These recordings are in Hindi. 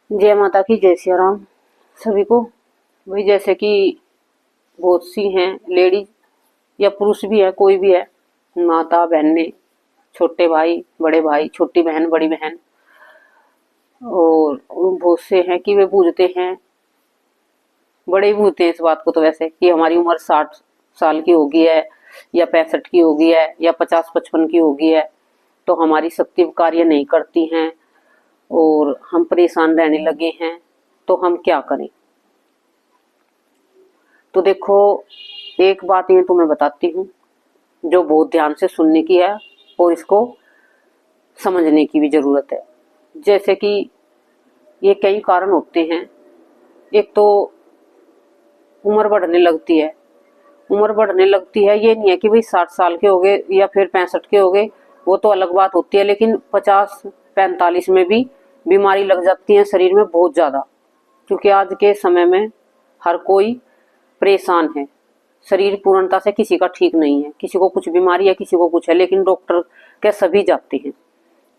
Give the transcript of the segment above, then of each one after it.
जय माता की, जय सिया राम सभी को। वही जैसे कि बहुत सी हैं लेडीज या पुरुष भी है, कोई भी है, माता बहनें, छोटे भाई बड़े भाई, छोटी बहन बड़ी बहन, और बहुत से हैं कि वे बूझते हैं, बड़े ही बूझते हैं इस बात को तो वैसे, कि हमारी उम्र 60 साल की होगी है या 65 की होगी है या 50-55 की होगी है, तो हमारी शक्ति कार्य नहीं करती हैं और हम परेशान रहने लगे हैं, तो हम क्या करें। तो देखो, एक बात ये तुम्हें बताती हूँ जो बहुत ध्यान से सुनने की है और इसको समझने की भी जरूरत है। जैसे कि ये कई कारण होते हैं। एक तो उम्र बढ़ने लगती है। उम्र बढ़ने लगती है, ये नहीं है कि भाई 60 साल के हो गए या फिर 65 के हो गए, वो तो अलग बात होती है, लेकिन 50-45 में भी बीमारी लग जाती है शरीर में बहुत ज्यादा। क्योंकि आज के समय में हर कोई परेशान है, शरीर पूर्णता से किसी का ठीक नहीं है, किसी को कुछ बीमारी है, किसी को कुछ है, लेकिन डॉक्टर के सभी जाते हैं।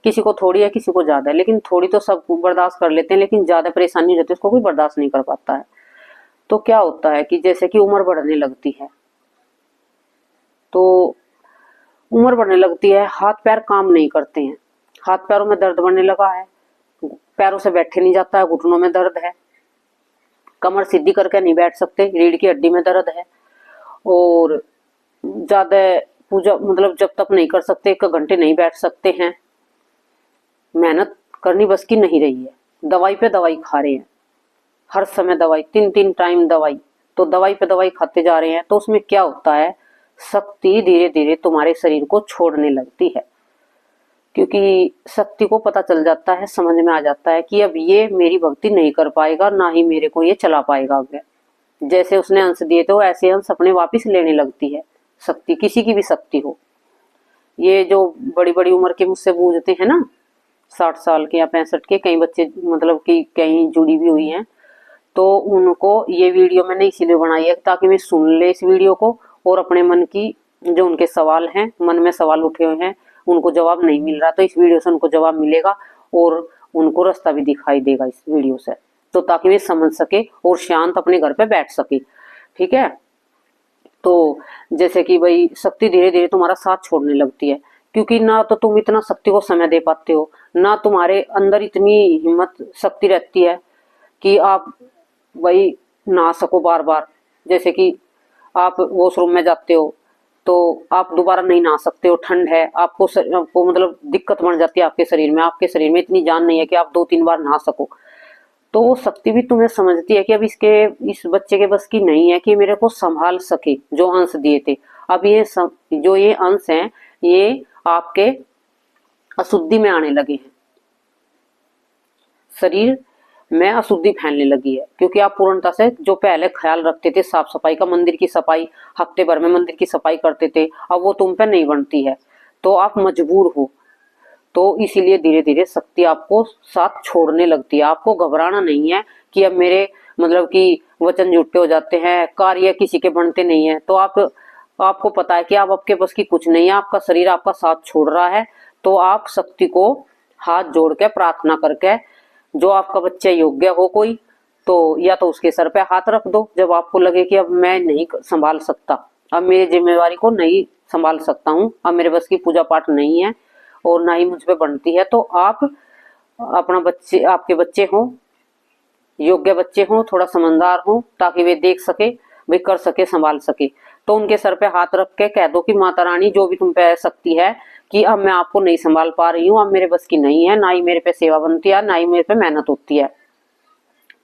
किसी को थोड़ी है, किसी को ज्यादा है, लेकिन थोड़ी तो सब बर्दाश्त कर लेते हैं, लेकिन ज्यादा परेशानी हो जाती है उसको कोई बर्दाश्त नहीं कर पाता है। तो क्या होता है कि जैसे कि उम्र बढ़ने लगती है, तो उम्र बढ़ने लगती है, हाथ पैर काम नहीं करते हैं, हाथ पैरों में दर्द बढ़ने लगा है, पैरों से बैठे नहीं जाता है, घुटनों में दर्द है, कमर सीधी करके नहीं बैठ सकते, रीढ़ की हड्डी में दर्द है, और ज्यादा पूजा मतलब जब तक नहीं कर सकते, 1 घंटे नहीं बैठ सकते हैं, मेहनत करनी बस की नहीं रही है, दवाई पे दवाई खा रहे हैं, हर समय दवाई, 3-3 टाइम दवाई, तो दवाई पे दवाई खाते जा रहे हैं। तो उसमें क्या होता है, शक्ति धीरे धीरे तुम्हारे शरीर को छोड़ने लगती है। क्योंकि शक्ति को पता चल जाता है, समझ में आ जाता है कि अब ये मेरी भक्ति नहीं कर पाएगा, ना ही मेरे को ये चला पाएगा आगे। जैसे उसने अंश दिए थे, वो ऐसे अंश अपने वापिस लेने लगती है शक्ति, किसी की भी शक्ति हो। ये जो बड़ी बड़ी उम्र के मुझसे बूझते हैं ना, 60 साल के या 65 के, कई बच्चे मतलब कि कई जुड़ी भी हुई हैं, तो उनको ये वीडियो मैंने इसीलिए बनाई है ताकि वे सुन ले इस वीडियो को, और अपने मन की जो उनके सवाल हैं, मन में सवाल उठे हुए हैं, उनको जवाब नहीं मिल रहा, तो इस वीडियो से उनको जवाब मिलेगा और उनको रास्ता भी दिखाई देगा इस वीडियो से, तो ताकि वे समझ सके और शांत अपने घर पे बैठ सके। ठीक है। तो जैसे कि भाई शक्ति धीरे धीरे तुम्हारा साथ छोड़ने लगती है, क्योंकि ना तो तुम इतना शक्ति को समय दे पाते हो, ना तुम्हारे अंदर इतनी हिम्मत शक्ति रहती है कि आप वही नहा सको बार बार। जैसे कि आप वॉशरूम में जाते हो तो आप दोबारा नहीं नहा सकते हो, ठंड है, आपको मतलब दिक्कत बन जाती है आपके शरीर में, आपके शरीर में इतनी जान नहीं है कि आप 2-3 बार नहा सको। तो वो शक्ति भी तुम्हें समझती है कि अब इस बच्चे के बस की नहीं है कि मेरे को संभाल सके जो अंश दिए थे। अब जो ये अंश हैं, ये आपके अशुद्धि में आने लगे हैं, शरीर में अशुद्धि फैलने लगी है, क्योंकि आप पूर्णता से जो पहले ख्याल रखते थे साफ सफाई का, मंदिर की सफाई, हफ्ते भर में मंदिर की सफाई करते थे, अब वो तुम पे नहीं बनती है, तो आप मजबूर हो। तो इसीलिए धीरे धीरे शक्ति आपको साथ छोड़ने लगती है। आपको घबराना नहीं है कि अब मेरे मतलब कि वचन झूठे हो जाते हैं, कार्य किसी के बनते नहीं है, तो आपको पता है कि आप आपके बस की कुछ नहीं है, आपका शरीर आपका साथ छोड़ रहा है, तो आप शक्ति को हाथ जोड़ के प्रार्थना करके, जो आपका बच्चा योग्य हो कोई, तो या तो उसके सर पे हाथ रख दो, जब आपको लगे कि अब मैं नहीं संभाल सकता, अब मेरी जिम्मेवारी को नहीं संभाल सकता हूँ, अब मेरे बस की पूजा पाठ नहीं है और ना ही मुझ पे बनती है, तो आप अपना बच्चे, आपके बच्चे हों, योग्य बच्चे हों, थोड़ा समझदार हों, ताकि वे देख सके, वे कर सके, संभाल सके, तो उनके सर पे हाथ रख के कह दो कि माता रानी जो भी तुम पे शक्ति है कि अब मैं आपको नहीं संभाल पा रही हूँ, अब मेरे बस की नहीं है, ना ही मेरे पे सेवा बनती है, ना ही मेरे पे मेहनत होती है,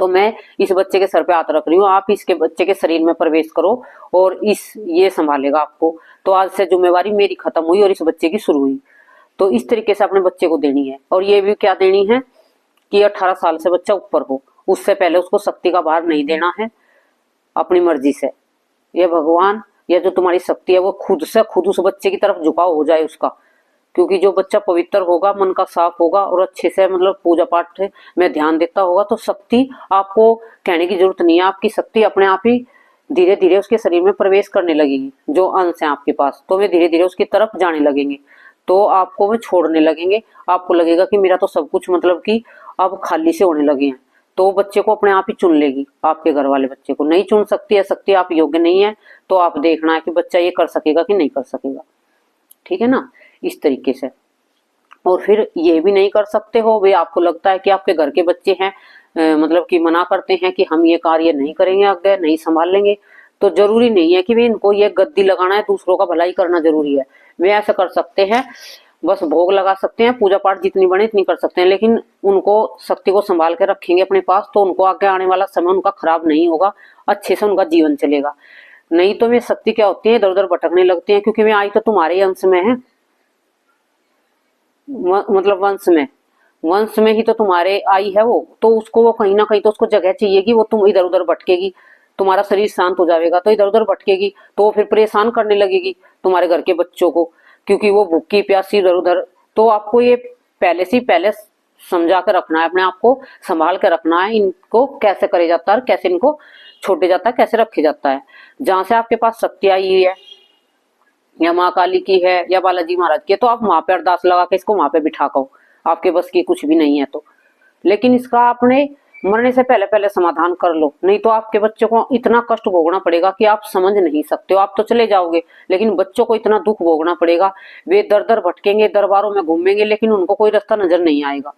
तो मैं इस बच्चे के सर पे हाथ रख रही हूँ, आप इसके बच्चे के शरीर में प्रवेश करो और ये संभालेगा आपको, तो आज से जिम्मेवारी मेरी खत्म हुई और इस बच्चे की शुरू हुई। तो इस तरीके से अपने बच्चे को देनी है। और ये भी क्या देनी है कि 18 साल से बच्चा ऊपर हो, उससे पहले उसको शक्ति का भार नहीं देना है अपनी मर्जी से। ये भगवान या जो तुम्हारी शक्ति है वो खुद से खुद उस बच्चे की तरफ झुकाव हो जाए उसका, क्योंकि जो बच्चा पवित्र होगा, मन का साफ होगा और अच्छे से मतलब पूजा पाठ में ध्यान देता होगा, तो शक्ति आपको कहने की जरूरत नहीं है, आपकी शक्ति अपने आप ही धीरे धीरे उसके शरीर में प्रवेश करने लगेगी। जो अंश है आपके पास, तो वे धीरे धीरे उसकी तरफ जाने लगेंगे, तो आपको वे छोड़ने लगेंगे, आपको लगेगा कि मेरा तो सब कुछ मतलब कि अब खाली से होने लगे हैं, तो बच्चे को अपने आप ही चुन लेगी। आपके घर वाले बच्चे को नहीं चुन सकती है, आप योग्य नहीं है, तो आप देखना है कि बच्चा ये कर सकेगा कि नहीं कर सकेगा। ठीक है ना, इस तरीके से। और फिर ये भी नहीं कर सकते हो, वे आपको लगता है कि आपके घर के बच्चे हैं, मतलब कि मना करते हैं कि हम ये कार्य नहीं करेंगे, आगे नहीं संभाल लेंगे, तो जरूरी नहीं है कि वे इनको ये गद्दी लगाना है, दूसरों का भलाई करना जरूरी है। वे ऐसा कर सकते हैं, बस भोग लगा सकते हैं, पूजा पाठ जितनी बने इतनी कर सकते हैं, लेकिन उनको शक्ति को संभाल के रखेंगे अपने पास, तो उनको आगे आने वाला समय उनका खराब नहीं होगा, अच्छे से उनका जीवन चलेगा। नहीं तो वे शक्ति क्या होती है, इधर उधर भटकने लगती है, क्योंकि वे आई तो तुम्हारे अंश में है, मतलब वंश में ही तो तुम्हारे आई है वो, तो उसको वो कहीं ना कहीं तो उसको जगह चाहिएगी, वो तुम इधर उधर भटकेगी, तुम्हारा शरीर शांत हो जाएगा तो इधर उधर भटकेगी, तो फिर परेशान करने लगेगी तुम्हारे घर के बच्चों को, क्योंकि वो भूखी प्यासी इधर उधर। तो आपको ये पहले समझा कर रखना है, अपने आप को संभाल कर रखना है, इनको कैसे करे जाता है, कैसे इनको छोड़े जाता है, कैसे रखे जाता है। जहां से आपके पास शक्ति आई हुई है, या माँ काली की है या बालाजी महाराज की है, तो आप वहां पे अरदास लगा के इसको वहां पे बिठा को, आपके बस की कुछ भी नहीं है तो। लेकिन इसका आपने मरने से पहले पहले समाधान कर लो, नहीं तो आपके बच्चों को इतना कष्ट भोगना पड़ेगा कि आप समझ नहीं सकते हो। आप तो चले जाओगे, लेकिन बच्चों को इतना दुख भोगना पड़ेगा, वे दर दर भटकेंगे, दरबारों में घूमेंगे, लेकिन उनको कोई रास्ता नजर नहीं आएगा।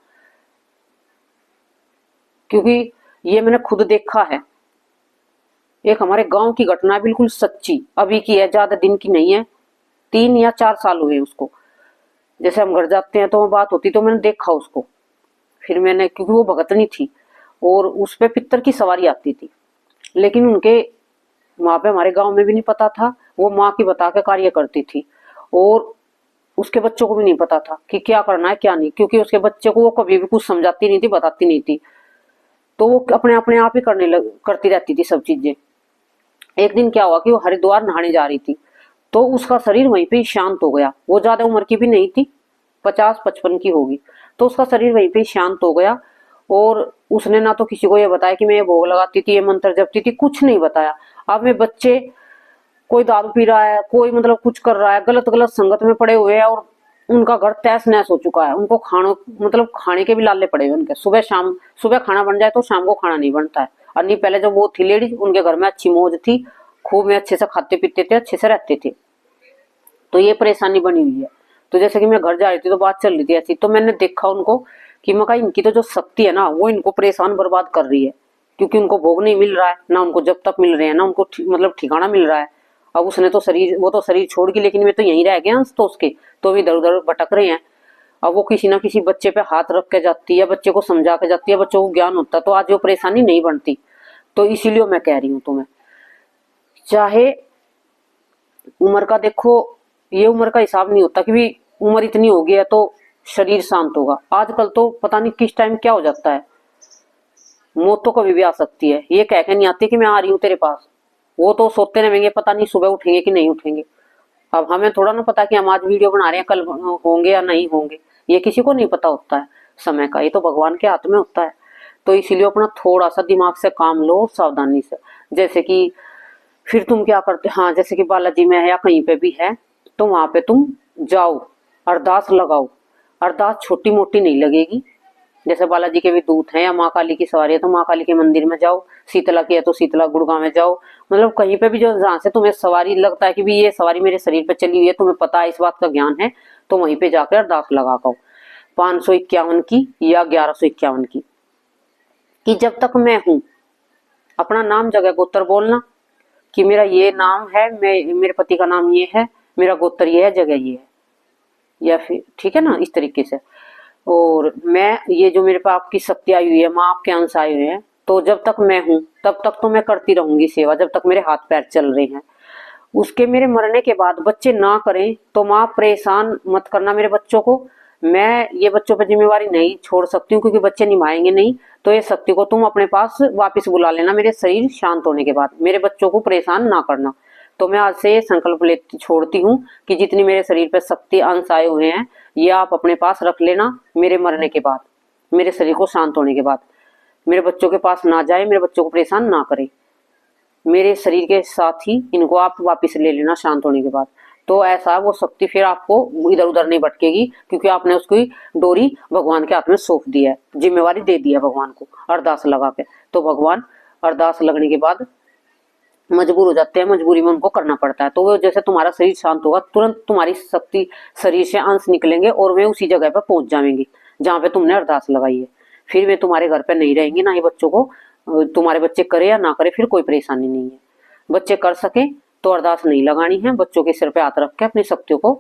क्योंकि ये मैंने खुद देखा है, एक हमारे गांव की घटना, बिल्कुल सच्ची, अभी की है, ज्यादा दिन की नहीं है, 3 या 4 साल हुए उसको। जैसे हम घर जाते हैं तो वो बात होती, तो मैंने देखा उसको। फिर मैंने, क्योंकि वो भगतनी थी और उस पे पित्तर की सवारी आती थी, लेकिन उनके वहां पे हमारे गांव में भी नहीं पता था, वो माँ की बता के कार्य करती थी, और उसके बच्चों को भी नहीं पता था कि क्या करना है क्या नहीं, क्योंकि उसके बच्चे को वो कभी भी कुछ समझाती नहीं थी, बताती नहीं थी, तो वो अपने आप ही करती रहती थी सब चीजें। एक दिन क्या हुआ कि वो हरिद्वार नहाने जा रही थी, तो उसका शरीर वहीं पे शांत हो गया। वो ज्यादा उम्र की भी नहीं थी, 50-55 की होगी, तो उसका शरीर वहीं पे शांत हो गया। और उसने ना तो किसी को ये बताया कि मैं ये भोग लगाती थी, ये मंत्र जपती थी, कुछ नहीं बताया। अब वे बच्चे, कोई दारू पी रहा है, कोई मतलब कुछ कर रहा है, गलत गलत संगत में पड़े हुए हैं, और उनका घर तहस नहस हो चुका है। उनको खाने के भी लाले पड़े हुए उनके, सुबह खाना बन जाए तो शाम को खाना नहीं बनता है। और नहीं, पहले जब वो थी लेडीज, उनके घर में अच्छी मौज थी, खूब में अच्छे से खाते पीते थे, अच्छे से रहते थे। तो ये परेशानी बनी हुई है। तो जैसे कि मैं घर जा रही थी तो बात चल रही थी ऐसी, तो मैंने देखा उनको कि मैं कहा इनकी तो जो शक्ति है ना, वो इनको परेशान बर्बाद कर रही है, क्योंकि उनको भोग नहीं मिल रहा है, ना उनको जब तक मिल रहे हैं, ना उनको मतलब ठिकाना मिल रहा है। अब उसने तो वो तो शरीर छोड़ गई, लेकिन वे तो यहीं रह गए अंश तो उसके, तो भी इधर उधर भटक रहे हैं। अब वो किसी ना किसी बच्चे पे हाथ रख के जाती है, बच्चे को समझा के जाती है, बच्चों को ज्ञान होता है, तो आज वो परेशानी नहीं बनती। तो इसीलिए मैं कह रही हूँ तुम्हें, चाहे उम्र का देखो, ये उम्र का हिसाब नहीं होता कि भी उम्र इतनी हो गई है तो शरीर शांत होगा। आजकल तो पता नहीं किस टाइम क्या हो जाता है, मौत तो कभी भी आ सकती है, ये कह के नहीं आती कि मैं आ रही हूँ तेरे पास। वो तो सोते रहेंगे, पता नहीं सुबह उठेंगे कि नहीं उठेंगे। अब हमें थोड़ा ना पता कि हम आज वीडियो बना रहे हैं, कल होंगे या नहीं होंगे, ये किसी को नहीं पता होता है समय का, ये तो भगवान के हाथ में होता है। तो इसीलिए अपना थोड़ा सा दिमाग से काम लो, सावधानी से। जैसे कि फिर तुम क्या करते, हाँ, जैसे कि बालाजी में है या कहीं पे भी है, तो वहां पे तुम जाओ, अरदास लगाओ। अरदास छोटी मोटी नहीं लगेगी, जैसे बालाजी के भी दूत हैं या माँ काली की सवारी है तो माँ काली के मंदिर में जाओ, शीतला की है तो शीतला गुड़गांव में जाओ, मतलब कहीं पे भी जो जहाँ से तुम्हें सवारी लगता है कि भी ये सवारी मेरे शरीर पे चली हुई है, तुम्हें पता है, इस बात का ज्ञान है, तो वहीं पे जाकर अरदास लगा पाओ 551 की या 1151 की, कि जब तक मैं हूं, अपना नाम जगह गोत्र बोलना कि मेरा ये नाम है, मेरे पति का नाम ये है, मेरा गोत्र ये है, जगह ये है, या फिर ठीक है ना, इस तरीके से। और मैं, ये जो मेरे पास आपकी शक्ति आई हुई है, माँ आपके अंश आए हुए हैं, तो जब तक मैं हूं तब तक तो मैं करती रहूंगी सेवा, जब तक मेरे हाथ पैर चल रहे हैं। उसके मेरे मरने के बाद बच्चे ना करें तो माँ परेशान मत करना मेरे बच्चों को, मैं ये बच्चों पर जिम्मेवारी नहीं छोड़ सकती हूँ, क्योंकि बच्चे निभाएंगे नहीं। तो ये शक्ति को तुम अपने पास वापस बुला लेना मेरे शरीर शांत होने के बाद, मेरे बच्चों को परेशान ना करना। तो मैं आज से ये संकल्प लेती छोड़ती हूँ कि जितनी मेरे शरीर पर शक्ति अंश आए हुए हैं, ये आप अपने पास रख लेना मेरे मरने के बाद, मेरे शरीर को शांत होने के बाद। मेरे बच्चों के पास ना जाए, मेरे बच्चों को परेशान ना करे, मेरे शरीर के साथ ही इनको आप वापस ले लेना शांत होने के बाद। तो ऐसा वो शक्ति फिर आपको इधर उधर नहीं भटकेगी, क्योंकि आपने उसकी डोरी भगवान के हाथ में सौंप दी है, जिम्मेवारी दे दी है भगवान को अरदास लगा के। तो भगवान अरदास लगने के बाद मजबूर हो जाते हैं, मजबूरी में उनको करना पड़ता है। तो वो जैसे तुम्हारा शरीर शांत होगा, तुरंत तुम्हारी शक्ति शरीर से अंश निकलेंगे और वे उसी जगह पर पहुंच जाएंगे जहां पे तुमने अरदास लगाई है। फिर वे तुम्हारे घर पे नहीं रहेंगे, ना ही बच्चों को, तुम्हारे बच्चे करे या ना करे फिर कोई परेशानी नहीं है। बच्चे कर सके तो अरदास नहीं लगानी है, बच्चों के सिर पे हाथ रख के अपनी शक्तियों को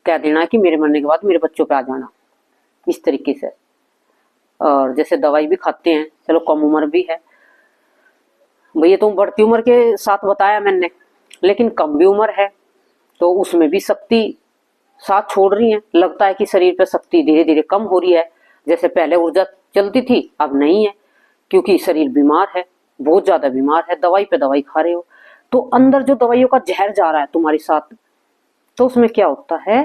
कह देना है कि मेरे मरने के बाद मेरे बच्चों पे आ जाना, इस तरीके से। और जैसे दवाई भी खाते हैं, चलो कम उम्र भी है भैया, तुम बढ़ती उम्र के साथ बताया मैंने, लेकिन कम भी उम्र है तो उसमें भी शक्ति साथ छोड़ रही है। लगता है कि शरीर पे शक्ति धीरे धीरे कम हो रही है, जैसे पहले ऊर्जा चलती थी अब नहीं है, क्योंकि शरीर बीमार है, बहुत ज्यादा बीमार है, दवाई पे दवाई खा रहे हो। तो अंदर जो दवाइयों का जहर जा रहा है तुम्हारे साथ, तो उसमें क्या होता है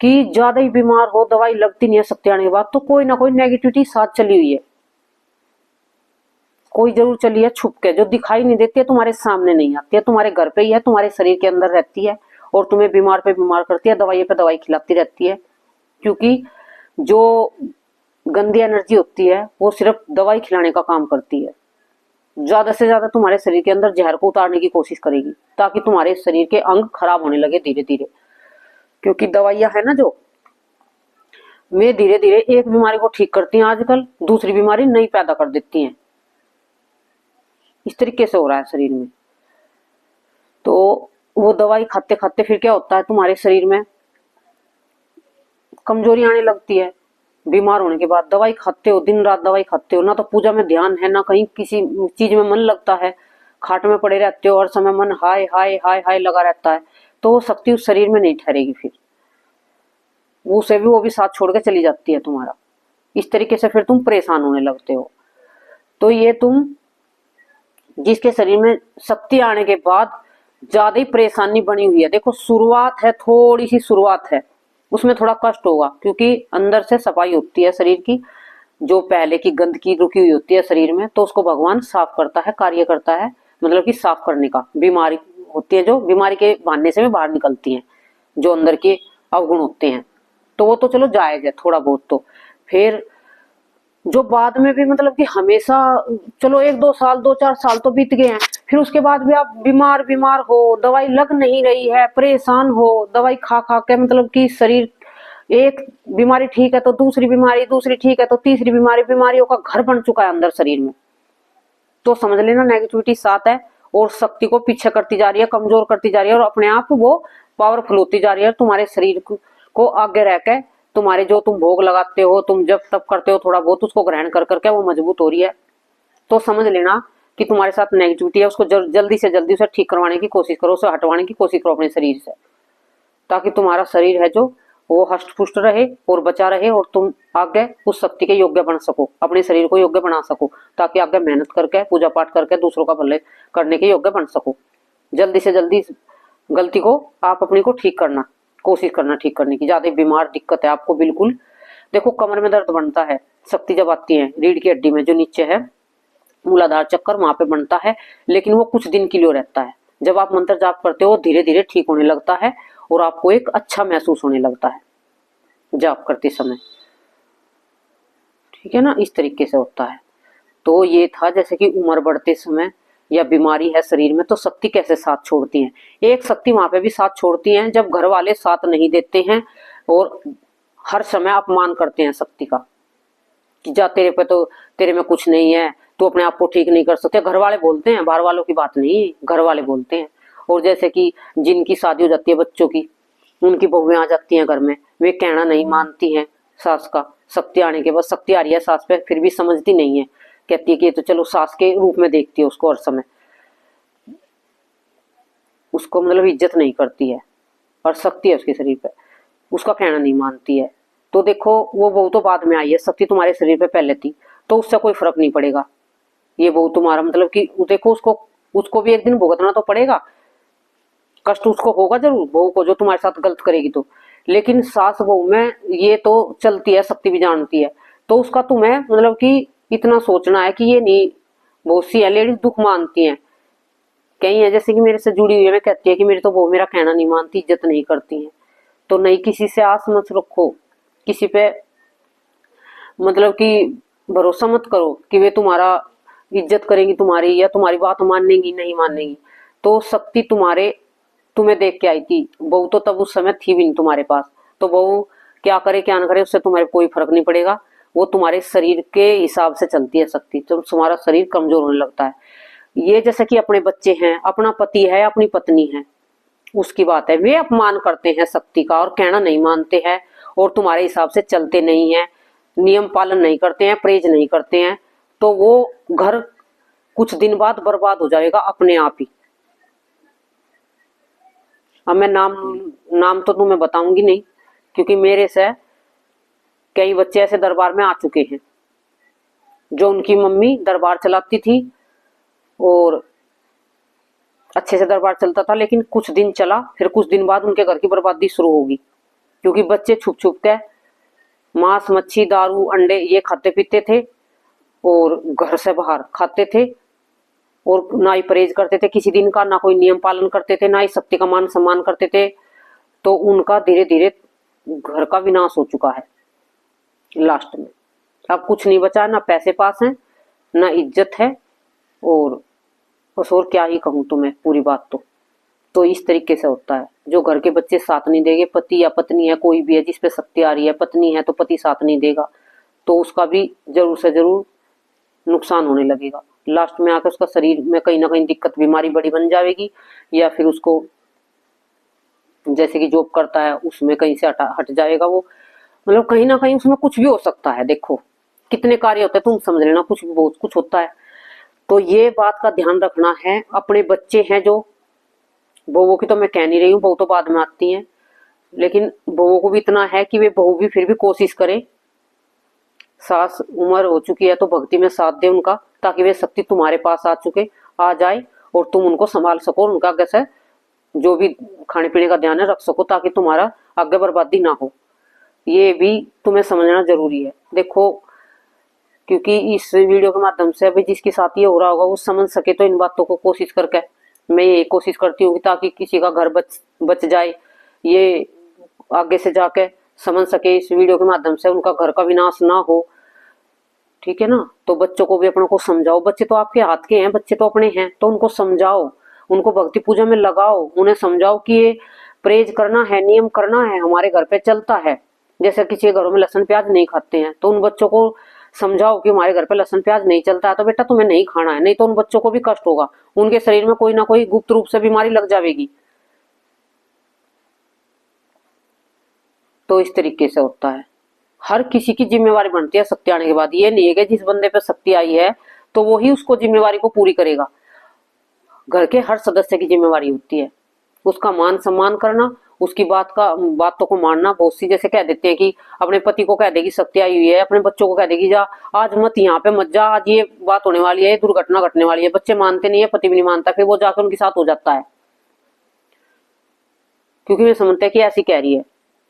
कि ज्यादा ही बीमार हो, दवाई लगती नहीं है शक्ति आने के बाद, तो कोई ना कोई नेगेटिविटी साथ चली हुई है, कोई जरूर चली है छुप के, जो दिखाई नहीं देती है, तुम्हारे सामने नहीं आती है, तुम्हारे घर पे ही है, तुम्हारे शरीर के अंदर रहती है और तुम्हें बीमार पे बीमार करती है, दवाई पे दवाई खिलाती रहती है। क्योंकि जो गंदी एनर्जी होती है वो सिर्फ दवाई खिलाने का काम करती है, ज्यादा से ज्यादा तुम्हारे शरीर के अंदर जहर को उतारने की कोशिश करेगी, ताकि तुम्हारे शरीर के अंग खराब होने लगे धीरे धीरे। क्योंकि दवाइयां है ना जो, वे धीरे धीरे एक बीमारी को ठीक करती हैं आजकल, दूसरी बीमारी नई पैदा कर देती हैं, इस तरीके से हो रहा है शरीर में। तो वो दवाई खाते खाते फिर क्या होता है, तुम्हारे शरीर में कमजोरी आने लगती है। बीमार होने के बाद दवाई खाते हो, दिन रात दवाई खाते हो, ना तो पूजा में ध्यान है, ना कहीं किसी चीज में मन लगता है, खाट में पड़े रहते हो, हर समय मन हाय हाय हाय हाय लगा रहता है, तो वो शक्ति उस शरीर में नहीं ठहरेगी, फिर उसे भी वो भी साथ छोड़ के चली जाती है तुम्हारा। इस तरीके से फिर तुम परेशान होने लगते हो। तो ये तुम जिसके शरीर में शक्ति आने के बाद ज्यादा ही परेशानी बनी हुई है, देखो शुरुआत है, थोड़ी सी शुरुआत है, उसमें थोड़ा कष्ट होगा, क्योंकि अंदर से सफाई होती है शरीर की, जो पहले की गंदगी रुकी हुई होती है शरीर में, तो उसको भगवान साफ करता है, कार्य करता है, मतलब कि साफ करने का। बीमारी होती है जो, बीमारी के बहाने से भी बाहर निकलती है, जो अंदर के अवगुण होते हैं, तो वो तो चलो जायज है थोड़ा बहुत। तो फिर जो बाद में भी मतलब कि हमेशा, चलो 1-2 साल 2-4 साल तो बीत गए हैं, फिर उसके बाद भी आप बीमार बीमार हो, दवाई लग नहीं रही है, परेशान हो, दवाई खा खा के मतलब कि शरीर, एक बीमारी ठीक है तो दूसरी बीमारी, दूसरी ठीक है तो तीसरी बीमारी, बीमारियों का घर बन चुका है अंदर शरीर में, तो समझ लेना नेगेटिविटी साथ है और शक्ति को पीछे करती जा रही है, कमजोर करती जा रही है, और अपने आप वो पावरफुल होती जा रही है। तुम्हारे शरीर को आगे रह के, तुम्हारे जो तुम भोग लगाते हो, तुम जब तब करते हो थोड़ा बहुत, उसको ग्रहण कर करके वो मजबूत हो रही है। तो समझ लेना कि तुम्हारे साथ नेगेटिविटी है, उसको जल्दी से जल्दी उसे ठीक करवाने की कोशिश करो, उसे हटवाने की कोशिश करो अपने शरीर से, ताकि तुम्हारा शरीर है जो वो हष्ट पुष्ट रहे और बचा रहे, और तुम आगे उस शक्ति के योग्य बन सको, अपने शरीर को योग्य बना सको, ताकि आगे मेहनत करके पूजा पाठ करके दूसरों का भले करने के योग्य बन सको। जल्दी से जल्दी गलती को आप अपनी को ठीक करना, कोशिश करना ठीक करने की। ज्यादा बीमार दिक्कत है आपको, बिल्कुल देखो कमर में दर्द बनता है, शक्ति जब आती है रीढ़ की हड्डी में जो नीचे है मूलाधार चक्कर, वहां पे बनता है, लेकिन वो कुछ दिन के लिए रहता है। जब आप मंत्र जाप करते हो धीरे धीरे ठीक होने लगता है और आपको एक अच्छा महसूस होने लगता है जाप करते समय, ठीक है ना, इस तरीके से होता है। तो ये था जैसे कि उम्र बढ़ते समय या बीमारी है शरीर में तो शक्ति कैसे साथ छोड़ती है। एक शक्ति वहां पे भी साथ छोड़ती है जब घर वाले साथ नहीं देते हैं और हर समय अपमान करते हैं शक्ति का, कि जा तेरे पे तो, तेरे में कुछ नहीं है, तू अपने आप को ठीक नहीं कर सकते। घर वाले बोलते हैं, बाहर वालों की बात नहीं, घर वाले बोलते हैं। और जैसे कि जिनकी शादी हो जाती है बच्चों की, उनकी बहुएं आ जाती हैं घर में, वे कहना नहीं मानती हैं सास का, शक्ति आने के बाद, शक्ति आ रही है सास पे फिर भी समझती नहीं है, कहती है कि ये तो चलो सास के रूप में देखती है उसको, हर समय उसको मतलब इज्जत नहीं करती है, और शक्ति है उसके शरीर पे, उसका कहना नहीं मानती है। तो देखो वो बहू तो बाद में आई है, शक्ति तुम्हारे शरीर पे पहले थी, तो उससे कोई फर्क नहीं पड़ेगा। ये बहू तुम्हारा मतलब कि देखो उसको भी एक दिन भुगतना तो पड़ेगा, कष्ट उसको होगा जरूर, बहू को जो तुम्हारे साथ गलत करेगी तो, लेकिन सास बहू में ये तो चलती है, शक्ति भी जानती है। तो उसका तुम्हें मतलब कि इतना सोचना है कि ये नहीं, बहुत सी है लेडीज दुख मानती हैं कई है जैसे कि मेरे से जुड़ी हुई है, मैं कहती है कि मेरी तो बहू मेरा कहना नहीं मानती, इज्जत नहीं करती है। तो नहीं, किसी से आस मत रखो, किसी पे मतलब कि भरोसा मत करो कि वे तुम्हारा इज्जत करेंगी तुम्हारी, या तुम्हारी बात मानेंगी नहीं मानेंगी। तो शक्ति तुम्हें देख के आई थी। बहू तो तब उस समय थी भी नहीं तुम्हारे पास, तो बहू क्या करे क्या ना करे उससे तुम्हारे कोई फर्क नहीं पड़ेगा। वो तुम्हारे शरीर के हिसाब से चलती है शक्ति, तो तुम्हारा शरीर कमजोर होने लगता है। ये जैसे कि अपने बच्चे हैं, अपना पति है, अपनी पत्नी है, उसकी बात है, वे अपमान करते हैं शक्ति का और कहना नहीं मानते हैं और तुम्हारे हिसाब से चलते नहीं हैं, नियम पालन नहीं करते हैं, परहेज नहीं करते हैं, तो वो घर कुछ दिन बाद बर्बाद हो जाएगा अपने आप ही। अब मैं नाम तो तुम्हें बताऊंगी नहीं, क्योंकि मेरे से कई बच्चे ऐसे दरबार में आ चुके हैं जो उनकी मम्मी दरबार चलाती थी और अच्छे से दरबार चलता था, लेकिन कुछ दिन चला, फिर कुछ दिन बाद उनके घर की बर्बादी शुरू होगी, क्योंकि बच्चे छुप छुप के मांस मच्छी दारू अंडे ये खाते पीते थे और घर से बाहर खाते थे और ना ही परहेज करते थे किसी दिन का, ना कोई नियम पालन करते थे, ना ही शक्ति का मान सम्मान करते थे। तो उनका धीरे धीरे घर का विनाश हो चुका है। लास्ट में अब कुछ नहीं बचा, ना पैसे पास हैं, ना इज्जत है, और बस और क्या ही कहूँ तुम्हें पूरी बात। तो इस तरीके से होता है। जो घर के बच्चे साथ नहीं देंगे, पति या पत्नी है कोई भी है जिस पे शक्ति आ रही है, पत्नी है तो पति साथ नहीं देगा, तो उसका भी जरूर से जरूर नुकसान होने लगेगा। लास्ट में आकर उसका शरीर में कहीं ना कहीं दिक्कत बीमारी बड़ी बन जाएगी, या फिर उसको जैसे कि जॉब करता है उसमें कहीं से हट जाएगा वो, मतलब कहीं ना कहीं उसमें कुछ भी हो सकता है। देखो कितने कार्य होते हैं, तुम समझ लेना, कुछ भी बहुत कुछ होता है। तो ये बात का ध्यान रखना है। अपने बच्चे हैं जो, बहू की तो मैं कह नहीं रही हूँ, बहू तो बाद में आती है, लेकिन बहू को भी इतना है कि वे बहू भी फिर भी कोशिश करे, सास उम्र हो चुकी है तो भक्ति में साथ दे उनका, ताकि वे शक्ति तुम्हारे पास आ जाए और तुम उनको संभाल सको, उनका आगे से जो भी खाने पीने का ध्यान है रख सको, ताकि तुम्हारा आगे बर्बादी ना हो। ये भी तुम्हें समझना जरूरी है। देखो क्योंकि इस वीडियो के माध्यम से अभी जिसके साथ ये हो रहा होगा वो समझ सके, तो इन बातों को कोशिश करके मैं ये कोशिश करती हूँ ताकि किसी का घर बच जाए, ये आगे से जाके समझ सके इस वीडियो के माध्यम से, उनका घर का विनाश ना हो। ठीक है ना। तो बच्चों को भी अपनों को समझाओ, बच्चे तो आपके हाथ के हैं, बच्चे तो अपने हैं, तो उनको समझाओ, उनको भक्ति पूजा में लगाओ, उन्हें समझाओ कि ये परहेज करना है, नियम करना है, हमारे घर पे चलता है। जैसे किसी घरों में लहसुन प्याज नहीं खाते हैं, तो उन बच्चों को समझाओ कि हमारे घर पे लहसुन प्याज नहीं चलता है, तो बेटा तुम्हें नहीं खाना है, नहीं तो उन बच्चों को भी कष्ट होगा, उनके शरीर में कोई ना कोई गुप्त रूप से बीमारी लग जाएगी। तो इस तरीके से होता है। हर किसी की जिम्मेवारी बनती है शक्ति आने के बाद। ये नहीं है कि जिस बंदे पे शक्ति आई है तो वो ही उसको जिम्मेवारी को पूरी करेगा। घर के हर सदस्य की जिम्मेवारी होती है उसका मान सम्मान करना, उसकी बातों को मानना। बहुत सी जैसे कह देते हैं कि अपने पति को कह देगी शक्ति आई हुई है, अपने बच्चों को कह देगी जा आज मत यहाँ पे मत जा, आज ये बात होने वाली है, ये दुर्घटना घटने वाली है। बच्चे मानते नहीं है, पति भी नहीं मानता, फिर वो जाकर उनके साथ हो जाता है, क्योंकि वे समझते हैं कि ऐसी कह रही है।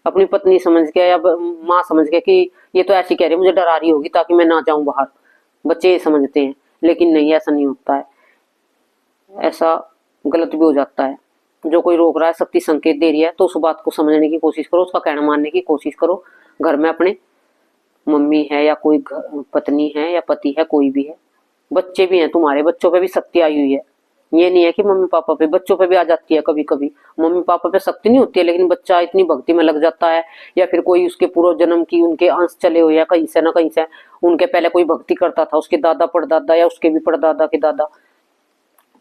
अपनी पत्नी समझ के या माँ समझ के कि ये तो ऐसी कह रही है, मुझे डरा रही होगी ताकि मैं ना जाऊं बाहर, बच्चे ये समझते हैं। लेकिन नहीं, ऐसा नहीं होता है, ऐसा गलत भी हो जाता है। जो कोई रोक रहा है, शक्ति संकेत दे रही है, तो उस बात को समझने की कोशिश करो, उसका कहना मानने की कोशिश करो। घर में अपने मम्मी है या कोई पत्नी है या पति है, कोई भी है, बच्चे भी हैं तुम्हारे, बच्चों पे भी शक्ति आई हुई है। ये नहीं है कि मम्मी पापा पे, बच्चों पे भी आ जाती है कभी कभी। मम्मी पापा पे शक्ति नहीं होती है, लेकिन बच्चा इतनी भक्ति में लग जाता है, या फिर कोई उसके पूर्व जन्म की उनके अंश चले हुए हैं कहीं से ना कहीं से, उनके पहले कोई भक्ति करता था, उसके दादा परदादा या उसके भी परदादा के दादा,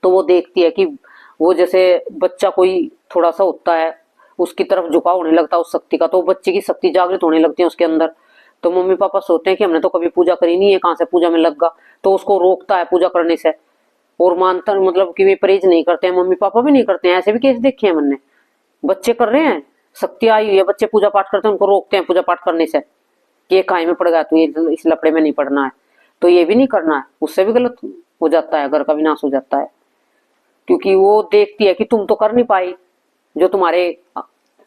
तो वो देखती है कि वो जैसे बच्चा कोई थोड़ा सा होता है उसकी तरफ झुकाव होने लगता है उस शक्ति का, तो बच्चे की शक्ति जागृत होने लगती है उसके अंदर। तो मम्मी पापा सोचते हैं कि हमने तो कभी पूजा करी नहीं है, कहाँ से पूजा में लग गया, तो उसको रोकता है पूजा करने से। और मानता मतलब कि वे परहेज नहीं करते हैं, मम्मी पापा भी नहीं करते हैं। ऐसे भी केस देखे हैं मैंने, बच्चे कर रहे हैं, शक्ति आई हुई है, बच्चे पूजा पाठ करते हैं, उनको रोकते हैं पूजा पाठ करने से कि ये काय में पड़ गया, तो ये इस लपड़े में नहीं पड़ना है, तो ये भी नहीं करना है, उससे भी गलत हो जाता है, घर का विनाश हो जाता है। क्योंकि वो देखती है कि तुम तो कर नहीं पाई जो तुम्हारे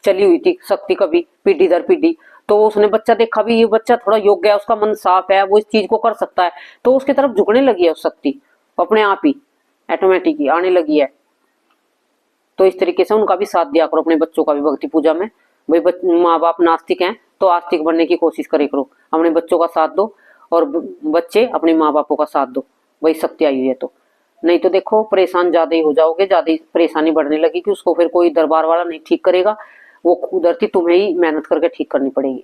चली हुई थी शक्ति कभी पीढ़ी दर पीढ़ी, तो उसने बच्चा देखा भी ये बच्चा थोड़ा योग्य है, उसका मन साफ है, वो इस चीज को कर सकता है, तो उसकी तरफ झुकने लगी है उस शक्ति अपने आप ही ऑटोमेटिक ही आने लगी है। तो इस तरीके से उनका भी साथ दिया करो, अपने बच्चों का भी भक्ति पूजा में। भाई माँ बाप नास्तिक हैं तो आस्तिक बनने की कोशिश करे करो, अपने बच्चों का साथ दो और बच्चे अपने माँ बापों का साथ दो, वही शक्ति आई हुई है। तो नहीं तो देखो परेशान ज्यादा ही हो जाओगे, ज्यादा ही परेशानी बढ़ने लगी कि उसको फिर कोई दरबार वाला नहीं ठीक करेगा, वो कुदरती तुम्हें ही मेहनत करके ठीक करनी पड़ेगी।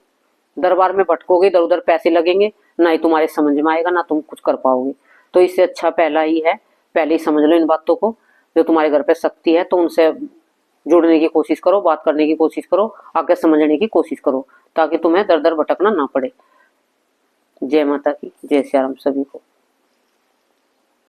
दरबार में भटकोगे, इधर उधर पैसे लगेंगे, ना ही तुम्हारे समझ में आएगा, ना तुम कुछ कर पाओगे। तो इससे अच्छा पहला ही है, पहले ही समझ लो इन बातों को। जो तुम्हारे घर पे शक्ति है तो उनसे जुड़ने की कोशिश करो, बात करने की कोशिश करो, आगे समझने की कोशिश करो, ताकि तुम्हें दर दर भटकना ना पड़े। जय माता की, जय श्री राम सभी को।